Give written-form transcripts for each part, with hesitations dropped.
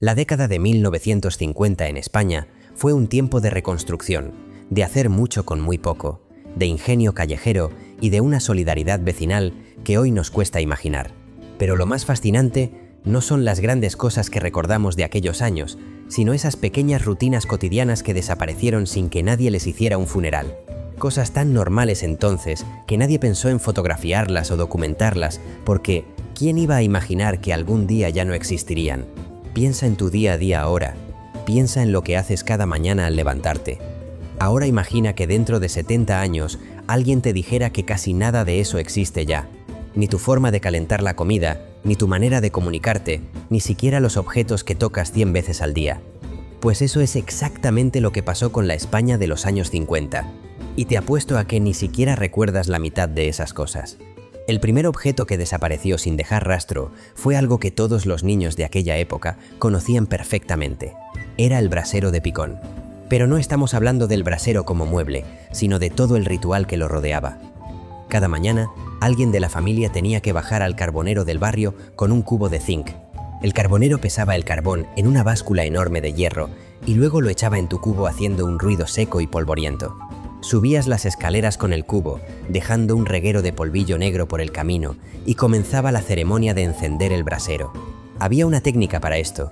La década de 1950 en España fue un tiempo de reconstrucción, de hacer mucho con muy poco, de ingenio callejero y de una solidaridad vecinal que hoy nos cuesta imaginar. Pero lo más fascinante no son las grandes cosas que recordamos de aquellos años, sino esas pequeñas rutinas cotidianas que desaparecieron sin que nadie les hiciera un funeral. Cosas tan normales entonces que nadie pensó en fotografiarlas o documentarlas, porque ¿quién iba a imaginar que algún día ya no existirían? Piensa en tu día a día ahora. Piensa en lo que haces cada mañana al levantarte. Ahora imagina que dentro de 70 años alguien te dijera que casi nada de eso existe ya. Ni tu forma de calentar la comida, ni tu manera de comunicarte, ni siquiera los objetos que tocas 100 veces al día. Pues eso es exactamente lo que pasó con la España de los años 50. Y te apuesto a que ni siquiera recuerdas la mitad de esas cosas. El primer objeto que desapareció sin dejar rastro fue algo que todos los niños de aquella época conocían perfectamente. Era el brasero de Picón. Pero no estamos hablando del brasero como mueble, sino de todo el ritual que lo rodeaba. Cada mañana, alguien de la familia tenía que bajar al carbonero del barrio con un cubo de zinc. El carbonero pesaba el carbón en una báscula enorme de hierro y luego lo echaba en tu cubo haciendo un ruido seco y polvoriento. Subías las escaleras con el cubo, dejando un reguero de polvillo negro por el camino, y comenzaba la ceremonia de encender el brasero. Había una técnica para esto.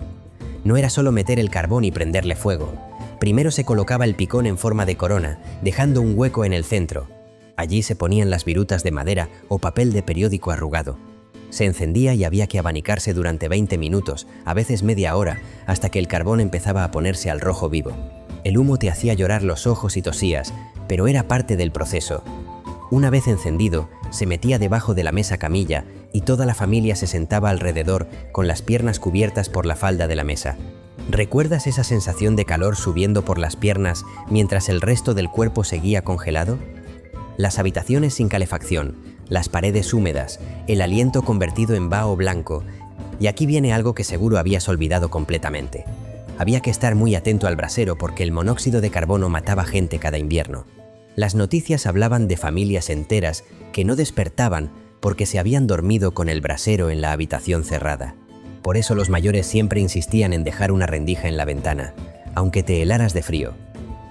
No era solo meter el carbón y prenderle fuego. Primero se colocaba el picón en forma de corona, dejando un hueco en el centro. Allí se ponían las virutas de madera o papel de periódico arrugado. Se encendía y había que abanicarse durante 20 minutos, a veces media hora, hasta que el carbón empezaba a ponerse al rojo vivo. El humo te hacía llorar los ojos y tosías, pero era parte del proceso. Una vez encendido, se metía debajo de la mesa camilla y toda la familia se sentaba alrededor con las piernas cubiertas por la falda de la mesa. ¿Recuerdas esa sensación de calor subiendo por las piernas mientras el resto del cuerpo seguía congelado? Las habitaciones sin calefacción, las paredes húmedas, el aliento convertido en vaho blanco. Y aquí viene algo que seguro habías olvidado completamente. Había que estar muy atento al brasero porque el monóxido de carbono mataba gente cada invierno. Las noticias hablaban de familias enteras que no despertaban porque se habían dormido con el brasero en la habitación cerrada. Por eso los mayores siempre insistían en dejar una rendija en la ventana, aunque te helaras de frío.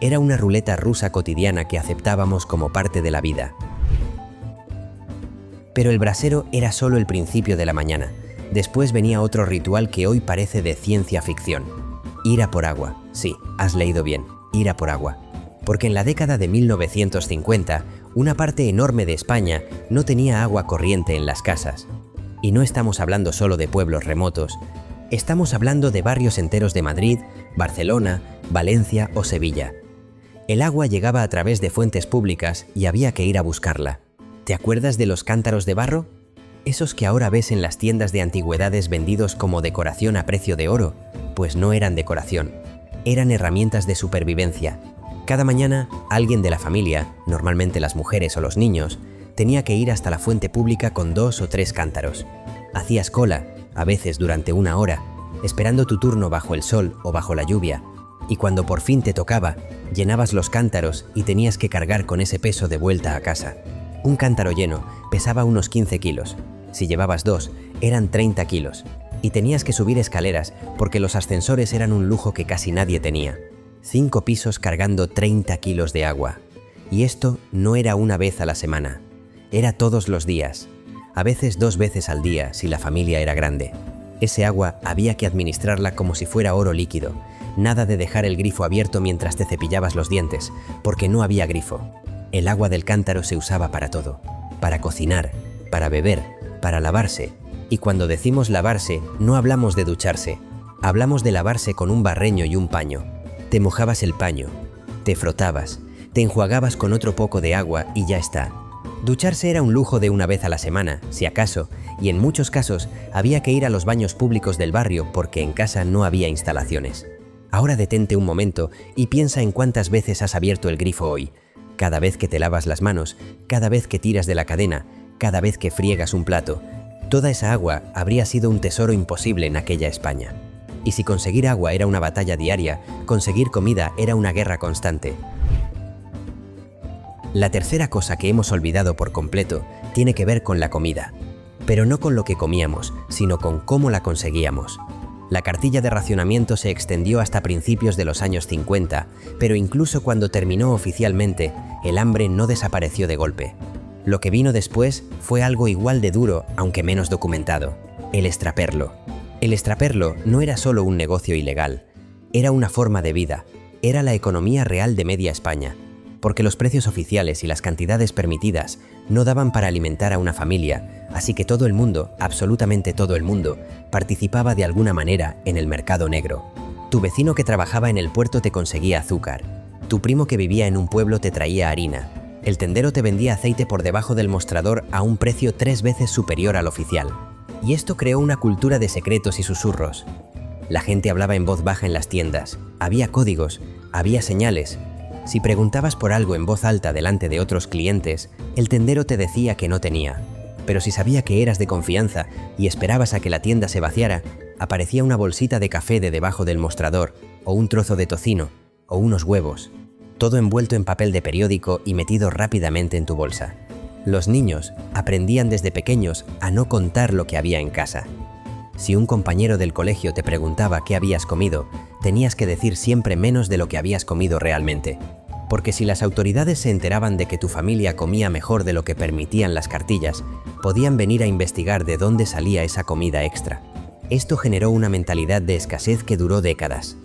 Era una ruleta rusa cotidiana que aceptábamos como parte de la vida. Pero el brasero era solo el principio de la mañana. Después venía otro ritual que hoy parece de ciencia ficción. Ir a por agua. Sí, has leído bien, ir a por agua. Porque en la década de 1950, una parte enorme de España no tenía agua corriente en las casas. Y no estamos hablando solo de pueblos remotos, estamos hablando de barrios enteros de Madrid, Barcelona, Valencia o Sevilla. El agua llegaba a través de fuentes públicas y había que ir a buscarla. ¿Te acuerdas de los cántaros de barro? Esos que ahora ves en las tiendas de antigüedades vendidos como decoración a precio de oro, pues no eran decoración, eran herramientas de supervivencia. Cada mañana, alguien de la familia, normalmente las mujeres o los niños, tenía que ir hasta la fuente pública con 2 o 3 cántaros. Hacías cola, a veces durante 1 hora, esperando tu turno bajo el sol o bajo la lluvia, y cuando por fin te tocaba, llenabas los cántaros y tenías que cargar con ese peso de vuelta a casa. Un cántaro lleno pesaba unos 15 kilos. Si llevabas 2, eran 30 kilos. Y tenías que subir escaleras porque los ascensores eran un lujo que casi nadie tenía. 5 pisos cargando 30 kilos de agua. Y esto no era una vez a la semana. Era todos los días. A veces 2 veces al día si la familia era grande. Ese agua había que administrarla como si fuera oro líquido. Nada de dejar el grifo abierto mientras te cepillabas los dientes, porque no había grifo. El agua del cántaro se usaba para todo. Para cocinar, para beber, para lavarse. Y cuando decimos lavarse, no hablamos de ducharse. Hablamos de lavarse con un barreño y un paño. Te mojabas el paño, te frotabas, te enjuagabas con otro poco de agua y ya está. Ducharse era un lujo de 1 vez a la semana, si acaso, y en muchos casos había que ir a los baños públicos del barrio porque en casa no había instalaciones. Ahora detente un momento y piensa en cuántas veces has abierto el grifo hoy. Cada vez que te lavas las manos, cada vez que tiras de la cadena, cada vez que friegas un plato. Toda esa agua habría sido un tesoro imposible en aquella España. Y si conseguir agua era una batalla diaria, conseguir comida era una guerra constante. La tercera cosa que hemos olvidado por completo tiene que ver con la comida. Pero no con lo que comíamos, sino con cómo la conseguíamos. La cartilla de racionamiento se extendió hasta principios de los años 50, pero incluso cuando terminó oficialmente, el hambre no desapareció de golpe. Lo que vino después fue algo igual de duro, aunque menos documentado: el extraperlo. El extraperlo no era solo un negocio ilegal, era una forma de vida, era la economía real de media España, porque los precios oficiales y las cantidades permitidas no daban para alimentar a una familia, así que todo el mundo, absolutamente todo el mundo, participaba de alguna manera en el mercado negro. Tu vecino que trabajaba en el puerto te conseguía azúcar, tu primo que vivía en un pueblo te traía harina, el tendero te vendía aceite por debajo del mostrador a un precio 3 veces superior al oficial. Y esto creó una cultura de secretos y susurros. La gente hablaba en voz baja en las tiendas, había códigos, había señales. Si preguntabas por algo en voz alta delante de otros clientes, el tendero te decía que no tenía. Pero si sabía que eras de confianza y esperabas a que la tienda se vaciara, aparecía una bolsita de café de debajo del mostrador, o un trozo de tocino, o unos huevos, todo envuelto en papel de periódico y metido rápidamente en tu bolsa. Los niños aprendían desde pequeños a no contar lo que había en casa. Si un compañero del colegio te preguntaba qué habías comido, tenías que decir siempre menos de lo que habías comido realmente. Porque si las autoridades se enteraban de que tu familia comía mejor de lo que permitían las cartillas, podían venir a investigar de dónde salía esa comida extra. Esto generó una mentalidad de escasez que duró décadas.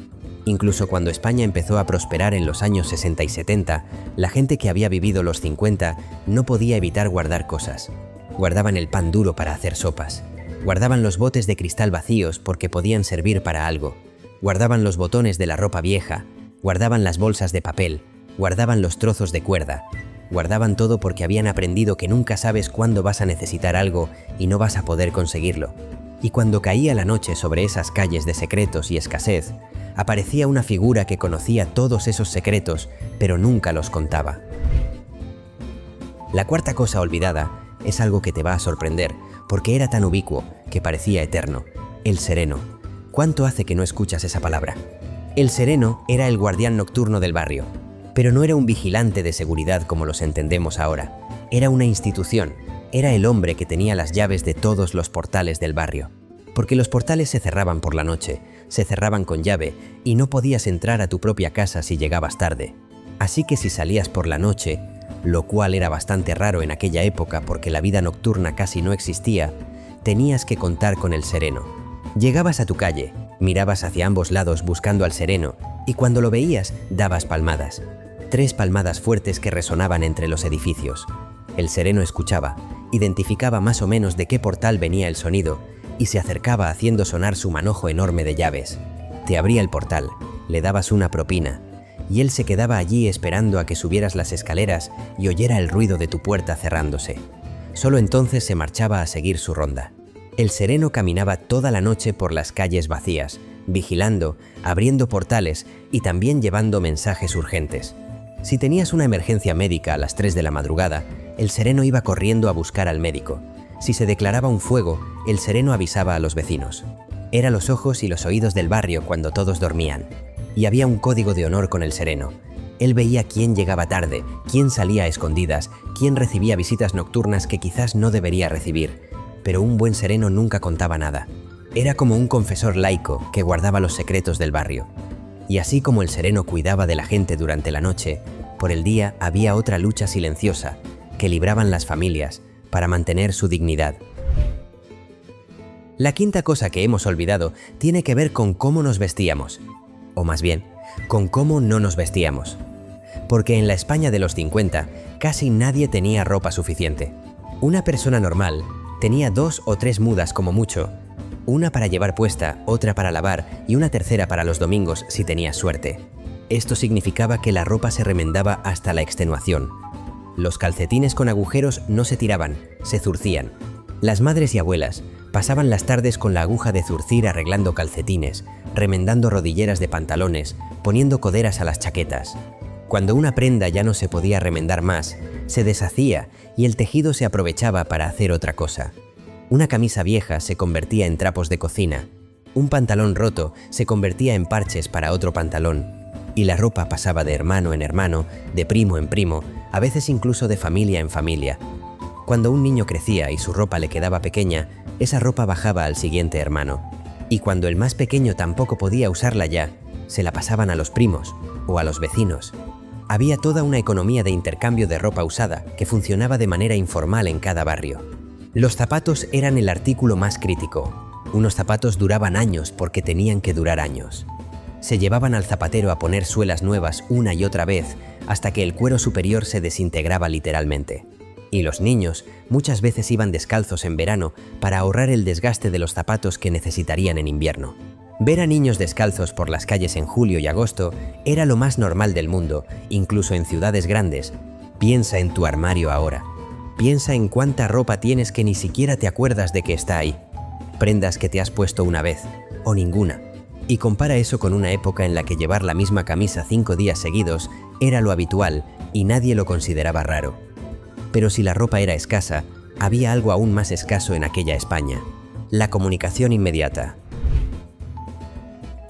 Incluso cuando España empezó a prosperar en los años 60 y 70, la gente que había vivido los 50 no podía evitar guardar cosas. Guardaban el pan duro para hacer sopas. Guardaban los botes de cristal vacíos porque podían servir para algo. Guardaban los botones de la ropa vieja. Guardaban las bolsas de papel. Guardaban los trozos de cuerda. Guardaban todo porque habían aprendido que nunca sabes cuándo vas a necesitar algo y no vas a poder conseguirlo. Y cuando caía la noche sobre esas calles de secretos y escasez, aparecía una figura que conocía todos esos secretos, pero nunca los contaba. La cuarta cosa olvidada es algo que te va a sorprender, porque era tan ubicuo que parecía eterno: el sereno. ¿Cuánto hace que no escuchas esa palabra? El sereno era el guardián nocturno del barrio, pero no era un vigilante de seguridad como los entendemos ahora. Era una institución, era el hombre que tenía las llaves de todos los portales del barrio. Porque los portales se cerraban por la noche, se cerraban con llave y no podías entrar a tu propia casa si llegabas tarde. Así que si salías por la noche, lo cual era bastante raro en aquella época porque la vida nocturna casi no existía, tenías que contar con el sereno. Llegabas a tu calle, mirabas hacia ambos lados buscando al sereno y cuando lo veías dabas palmadas. 3 palmadas fuertes que resonaban entre los edificios. El sereno escuchaba, identificaba más o menos de qué portal venía el sonido y se acercaba haciendo sonar su manojo enorme de llaves. Te abría el portal, le dabas una propina y él se quedaba allí esperando a que subieras las escaleras y oyera el ruido de tu puerta cerrándose. Solo entonces se marchaba a seguir su ronda. El sereno caminaba toda la noche por las calles vacías, vigilando, abriendo portales y también llevando mensajes urgentes. Si tenías una emergencia médica a las 3 de la madrugada, el sereno iba corriendo a buscar al médico. Si se declaraba un fuego, el sereno avisaba a los vecinos. Era los ojos y los oídos del barrio cuando todos dormían. Y había un código de honor con el sereno. Él veía quién llegaba tarde, quién salía a escondidas, quién recibía visitas nocturnas que quizás no debería recibir. Pero un buen sereno nunca contaba nada. Era como un confesor laico que guardaba los secretos del barrio. Y así como el sereno cuidaba de la gente durante la noche, por el día había otra lucha silenciosa que libraban las familias para mantener su dignidad. La quinta cosa que hemos olvidado tiene que ver con cómo nos vestíamos, o más bien, con cómo no nos vestíamos. Porque en la España de los 50 casi nadie tenía ropa suficiente. Una persona normal tenía 2 o 3 mudas como mucho, una para llevar puesta, otra para lavar y una tercera para los domingos si tenías suerte. Esto significaba que la ropa se remendaba hasta la extenuación. Los calcetines con agujeros no se tiraban, se zurcían. Las madres y abuelas pasaban las tardes con la aguja de zurcir arreglando calcetines, remendando rodilleras de pantalones, poniendo coderas a las chaquetas. Cuando una prenda ya no se podía remendar más, se deshacía y el tejido se aprovechaba para hacer otra cosa. Una camisa vieja se convertía en trapos de cocina, un pantalón roto se convertía en parches para otro pantalón, y la ropa pasaba de hermano en hermano, de primo en primo, a veces incluso de familia en familia. Cuando un niño crecía y su ropa le quedaba pequeña, esa ropa bajaba al siguiente hermano. Y cuando el más pequeño tampoco podía usarla ya, se la pasaban a los primos o a los vecinos. Había toda una economía de intercambio de ropa usada que funcionaba de manera informal en cada barrio. Los zapatos eran el artículo más crítico. Unos zapatos duraban años porque tenían que durar años. Se llevaban al zapatero a poner suelas nuevas una y otra vez hasta que el cuero superior se desintegraba literalmente. Y los niños muchas veces iban descalzos en verano para ahorrar el desgaste de los zapatos que necesitarían en invierno. Ver a niños descalzos por las calles en julio y agosto era lo más normal del mundo, incluso en ciudades grandes. Piensa en tu armario ahora. Piensa en cuánta ropa tienes que ni siquiera te acuerdas de que está ahí. Prendas que te has puesto una vez, o ninguna. Y compara eso con una época en la que llevar la misma camisa 5 días seguidos era lo habitual y nadie lo consideraba raro. Pero si la ropa era escasa, había algo aún más escaso en aquella España: la comunicación inmediata.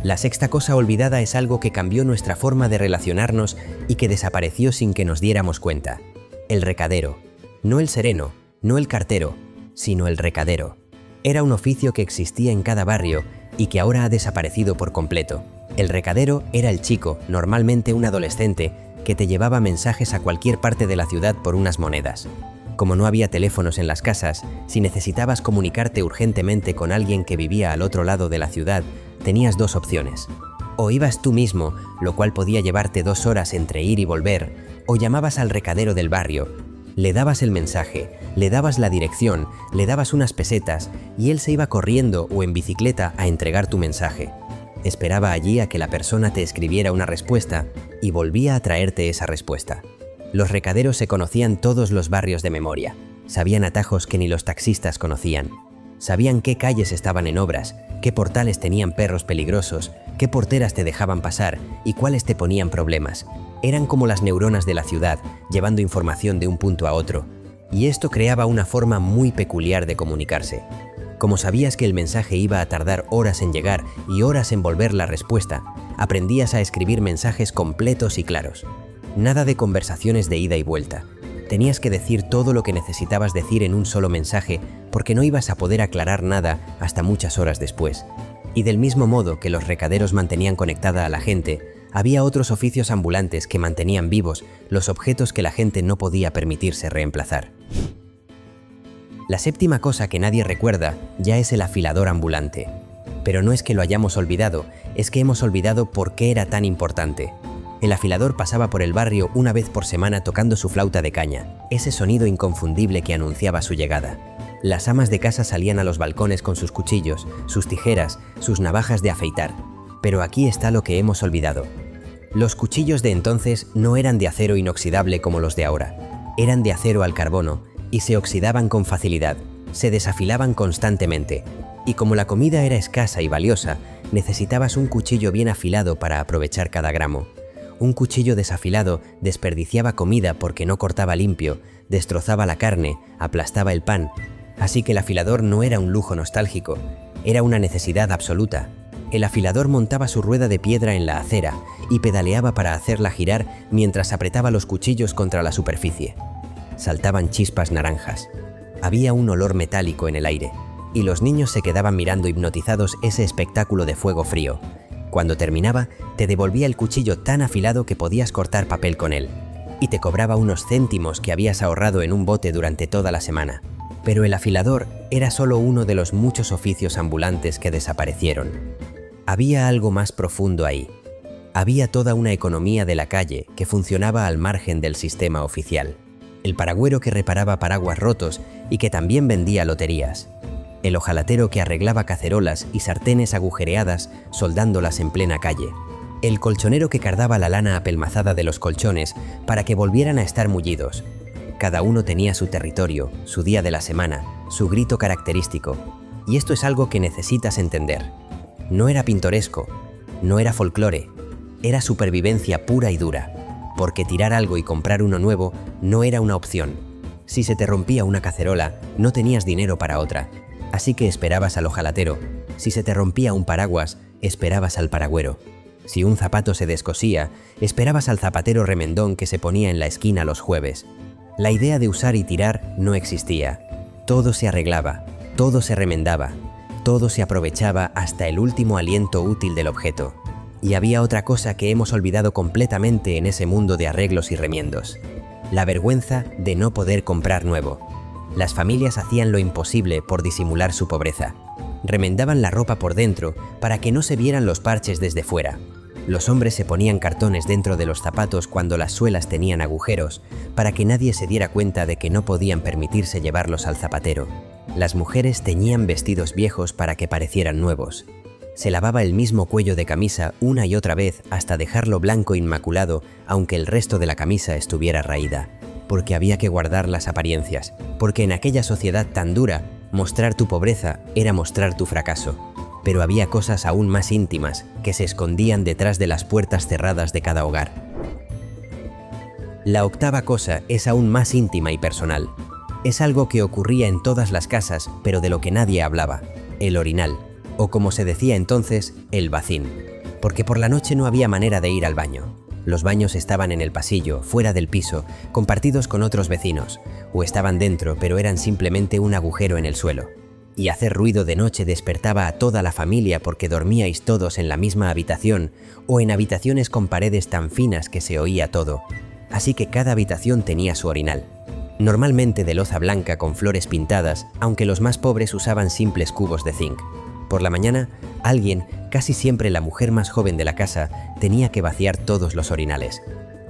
La sexta cosa olvidada es algo que cambió nuestra forma de relacionarnos y que desapareció sin que nos diéramos cuenta: el recadero. No el sereno, no el cartero, sino el recadero. Era un oficio que existía en cada barrio y que ahora ha desaparecido por completo. El recadero era el chico, normalmente un adolescente, que te llevaba mensajes a cualquier parte de la ciudad por unas monedas. Como no había teléfonos en las casas, si necesitabas comunicarte urgentemente con alguien que vivía al otro lado de la ciudad, tenías dos opciones. O ibas tú mismo, lo cual podía llevarte 2 horas entre ir y volver, o llamabas al recadero del barrio. Le dabas el mensaje, le dabas la dirección, le dabas unas pesetas y él se iba corriendo o en bicicleta a entregar tu mensaje. Esperaba allí a que la persona te escribiera una respuesta y volvía a traerte esa respuesta. Los recaderos se conocían todos los barrios de memoria. Sabían atajos que ni los taxistas conocían. Sabían qué calles estaban en obras, qué portales tenían perros peligrosos, qué porteras te dejaban pasar y cuáles te ponían problemas. Eran como las neuronas de la ciudad, llevando información de un punto a otro. Y esto creaba una forma muy peculiar de comunicarse. Como sabías que el mensaje iba a tardar horas en llegar y horas en volver la respuesta, aprendías a escribir mensajes completos y claros. Nada de conversaciones de ida y vuelta. Tenías que decir todo lo que necesitabas decir en un solo mensaje porque no ibas a poder aclarar nada hasta muchas horas después. Y del mismo modo que los recaderos mantenían conectada a la gente, había otros oficios ambulantes que mantenían vivos los objetos que la gente no podía permitirse reemplazar. La séptima cosa que nadie recuerda ya es el afilador ambulante. Pero no es que lo hayamos olvidado, es que hemos olvidado por qué era tan importante. El afilador pasaba por el barrio una vez por semana tocando su flauta de caña, ese sonido inconfundible que anunciaba su llegada. Las amas de casa salían a los balcones con sus cuchillos, sus tijeras, sus navajas de afeitar. Pero aquí está lo que hemos olvidado. Los cuchillos de entonces no eran de acero inoxidable como los de ahora. Eran de acero al carbono y se oxidaban con facilidad, se desafilaban constantemente. Y como la comida era escasa y valiosa, necesitabas un cuchillo bien afilado para aprovechar cada gramo. Un cuchillo desafilado desperdiciaba comida porque no cortaba limpio, destrozaba la carne, aplastaba el pan. Así que el afilador no era un lujo nostálgico, era una necesidad absoluta. El afilador montaba su rueda de piedra en la acera y pedaleaba para hacerla girar mientras apretaba los cuchillos contra la superficie. Saltaban chispas naranjas. Había un olor metálico en el aire, y los niños se quedaban mirando hipnotizados ese espectáculo de fuego frío. Cuando terminaba, te devolvía el cuchillo tan afilado que podías cortar papel con él, y te cobraba unos céntimos que habías ahorrado en un bote durante toda la semana. Pero el afilador era solo uno de los muchos oficios ambulantes que desaparecieron. Había algo más profundo ahí. Había toda una economía de la calle que funcionaba al margen del sistema oficial. El paragüero que reparaba paraguas rotos y que también vendía loterías. El hojalatero que arreglaba cacerolas y sartenes agujereadas soldándolas en plena calle. El colchonero que cardaba la lana apelmazada de los colchones para que volvieran a estar mullidos. Cada uno tenía su territorio, su día de la semana, su grito característico. Y esto es algo que necesitas entender. No era pintoresco, no era folclore, era supervivencia pura y dura. Porque tirar algo y comprar uno nuevo no era una opción. Si se te rompía una cacerola, no tenías dinero para otra. Así que esperabas al hojalatero. Si se te rompía un paraguas, esperabas al paragüero. Si un zapato se descosía, esperabas al zapatero remendón que se ponía en la esquina los jueves. La idea de usar y tirar no existía. Todo se arreglaba, todo se remendaba. Todo se aprovechaba hasta el último aliento útil del objeto. Y había otra cosa que hemos olvidado completamente en ese mundo de arreglos y remiendos: la vergüenza de no poder comprar nuevo. Las familias hacían lo imposible por disimular su pobreza. Remendaban la ropa por dentro para que no se vieran los parches desde fuera. Los hombres se ponían cartones dentro de los zapatos cuando las suelas tenían agujeros, para que nadie se diera cuenta de que no podían permitirse llevarlos al zapatero. Las mujeres teñían vestidos viejos para que parecieran nuevos. Se lavaba el mismo cuello de camisa una y otra vez hasta dejarlo blanco inmaculado, aunque el resto de la camisa estuviera raída. Porque había que guardar las apariencias, porque en aquella sociedad tan dura, mostrar tu pobreza era mostrar tu fracaso. Pero había cosas aún más íntimas que se escondían detrás de las puertas cerradas de cada hogar. La octava cosa es aún más íntima y personal. Es algo que ocurría en todas las casas, pero de lo que nadie hablaba: el orinal. O como se decía entonces, el bacín. Porque por la noche no había manera de ir al baño. Los baños estaban en el pasillo, fuera del piso, compartidos con otros vecinos, o estaban dentro, pero eran simplemente un agujero en el suelo. Y hacer ruido de noche despertaba a toda la familia porque dormíais todos en la misma habitación o en habitaciones con paredes tan finas que se oía todo. Así que cada habitación tenía su orinal. Normalmente de loza blanca con flores pintadas, aunque los más pobres usaban simples cubos de zinc. Por la mañana, alguien, casi siempre la mujer más joven de la casa, tenía que vaciar todos los orinales.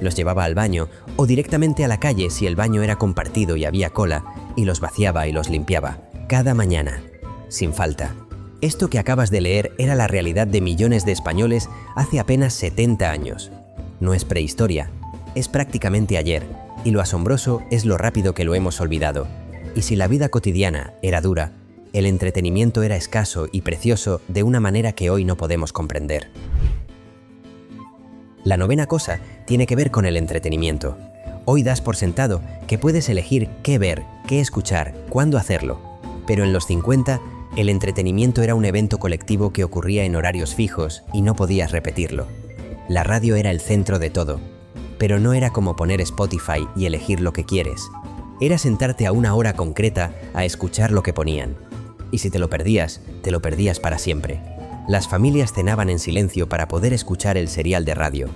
Los llevaba al baño o directamente a la calle si el baño era compartido y había cola, y los vaciaba y los limpiaba, cada mañana, sin falta. Esto que acabas de leer era la realidad de millones de españoles hace apenas 70 años. No es prehistoria, es prácticamente ayer, y lo asombroso es lo rápido que lo hemos olvidado. Y si la vida cotidiana era dura, el entretenimiento era escaso y precioso de una manera que hoy no podemos comprender. La novena cosa tiene que ver con el entretenimiento. Hoy das por sentado que puedes elegir qué ver, qué escuchar, cuándo hacerlo. Pero en los 50, el entretenimiento era un evento colectivo que ocurría en horarios fijos y no podías repetirlo. La radio era el centro de todo. Pero no era como poner Spotify y elegir lo que quieres. Era sentarte a una hora concreta a escuchar lo que ponían. Y si te lo perdías para siempre. Las familias cenaban en silencio para poder escuchar el serial de radio.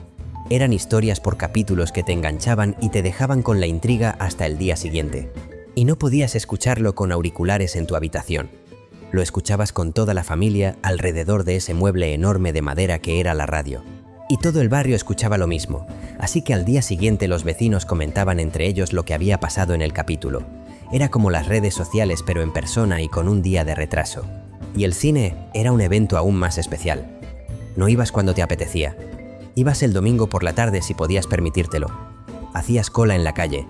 Eran historias por capítulos que te enganchaban y te dejaban con la intriga hasta el día siguiente. Y no podías escucharlo con auriculares en tu habitación. Lo escuchabas con toda la familia alrededor de ese mueble enorme de madera que era la radio. Y todo el barrio escuchaba lo mismo, así que al día siguiente los vecinos comentaban entre ellos lo que había pasado en el capítulo. Era como las redes sociales pero en persona y con un día de retraso. Y el cine era un evento aún más especial. No ibas cuando te apetecía. Ibas el domingo por la tarde si podías permitírtelo. Hacías cola en la calle.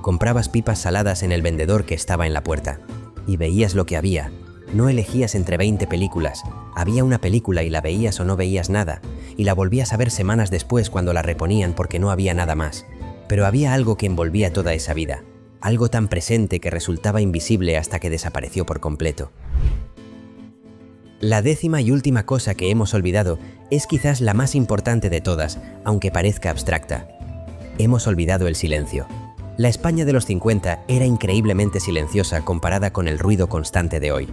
Comprabas pipas saladas en el vendedor que estaba en la puerta. Y veías lo que había. No elegías entre 20 películas. Había una película y la veías o no veías nada. Y la volvías a ver semanas después cuando la reponían porque no había nada más. Pero había algo que envolvía toda esa vida. Algo tan presente que resultaba invisible hasta que desapareció por completo. La décima y última cosa que hemos olvidado es quizás la más importante de todas, aunque parezca abstracta. Hemos olvidado el silencio. La España de los 50 era increíblemente silenciosa comparada con el ruido constante de hoy.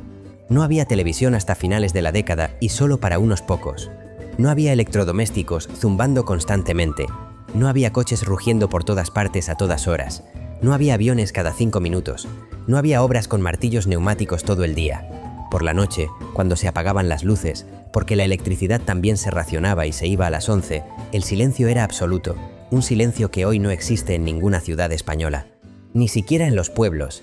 No había televisión hasta finales de la década y solo para unos pocos. No había electrodomésticos zumbando constantemente. No había coches rugiendo por todas partes a todas horas. No había aviones cada 5 minutos. No había obras con martillos neumáticos todo el día. Por la noche, cuando se apagaban las luces, porque la electricidad también se racionaba y se iba a las 11, el silencio era absoluto, un silencio que hoy no existe en ninguna ciudad española, ni siquiera en los pueblos.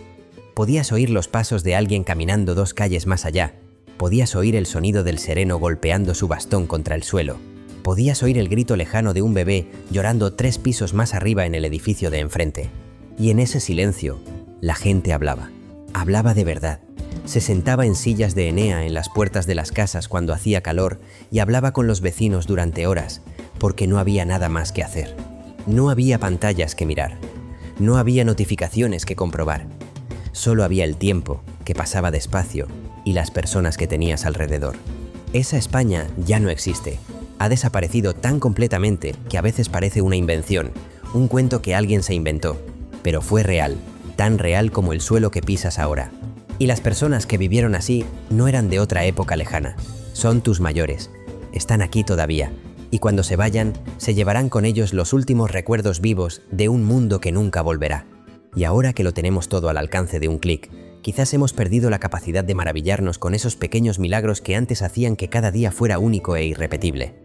Podías oír los pasos de alguien caminando 2 calles más allá, podías oír el sonido del sereno golpeando su bastón contra el suelo, podías oír el grito lejano de un bebé llorando 3 pisos más arriba en el edificio de enfrente. Y en ese silencio, la gente hablaba de verdad. Se sentaba en sillas de Enea en las puertas de las casas cuando hacía calor y hablaba con los vecinos durante horas, porque no había nada más que hacer. No había pantallas que mirar. No había notificaciones que comprobar. Solo había el tiempo, que pasaba despacio, y las personas que tenías alrededor. Esa España ya no existe. Ha desaparecido tan completamente que a veces parece una invención, un cuento que alguien se inventó, pero fue real, tan real como el suelo que pisas ahora. Y las personas que vivieron así no eran de otra época lejana. Son tus mayores. Están aquí todavía. Y cuando se vayan, se llevarán con ellos los últimos recuerdos vivos de un mundo que nunca volverá. Y ahora que lo tenemos todo al alcance de un clic, quizás hemos perdido la capacidad de maravillarnos con esos pequeños milagros que antes hacían que cada día fuera único e irrepetible.